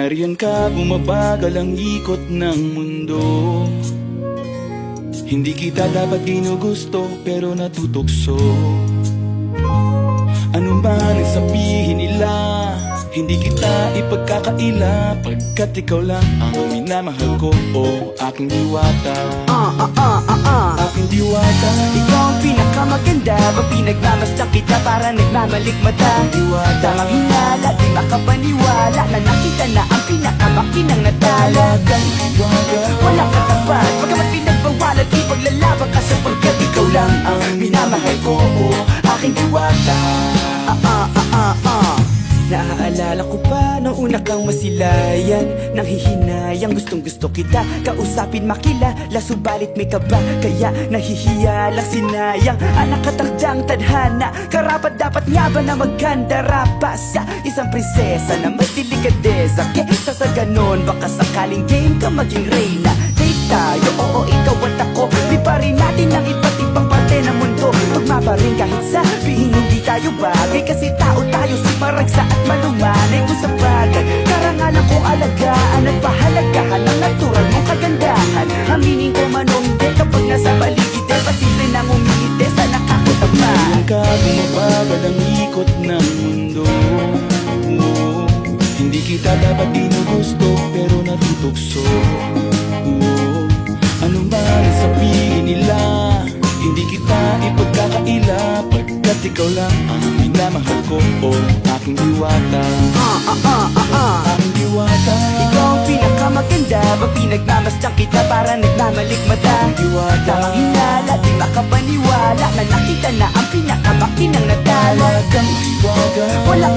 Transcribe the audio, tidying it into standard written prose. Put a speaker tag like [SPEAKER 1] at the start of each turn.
[SPEAKER 1] Nariyan ka, bumabagal ang ikot ng mundo. Hindi kita dapat ginugusto, pero natutukso. Ano man ang sabihin nila, hindi kita ipagkakaila, pagkat ikaw lang ang minamahal ko, o aking diwata. Aking diwata.
[SPEAKER 2] Ikaw ang pinakamaganda, pag pinagmamasdan kita para nagmamalikmata.
[SPEAKER 1] Diwata.
[SPEAKER 2] Tamang hinala, di makapaniwala na nakita na ang pinakamakinang natala.
[SPEAKER 1] Talagang diwata.
[SPEAKER 2] Walang katapat, pagkamat pinagbawalan, di paglalaban ka sapagkat ikaw lang ang minamahal ko, o aking diwata. Naaalala ko pa nung una kang masilayan, nang hihinayang gustong gusto kita kausapin, makilala, subalit may kaba, kaya nahihiya lang sinayang. Anak katardang tadhana, karapat dapat nga ba na magkandara pa sa isang prinsesa na may delikadesa? Kesa sa ganon, baka sakaling game ka maging reyna. Date tayo, oo ikaw at ako, di pa rin natin ang iba't ibang parte ng mundo. Tugma pa rin kahit sabihin hindi tayo bagay, kasi tao tayo, sumaragsa at malumanay kung sa bagay. Karangalan ko alagaan at pahalagahan ang natural mong kagandahan. Aminin ko man o hindi, kapag nasa paligid pasimple nang umingiti sa nakakutama.
[SPEAKER 1] Nariyan ka, bumabagal ang ikot ng mundo. Hindi kita dapat ginugusto, pero natutukso. Ano man ang sabihin nila, hindi kita ipagkakaila, pagkat ikaw lang ang minamahal ko, o aking diwata. Aking diwata.
[SPEAKER 2] Ikaw ang pinakamaganda, pag pinagmamasdan kita para nagmamalikmata.
[SPEAKER 1] Diwata.
[SPEAKER 2] Tamang hinala, di makapaniwala na nakita na ang pinakamakinang natala.
[SPEAKER 1] Talagang diwata.
[SPEAKER 2] Walang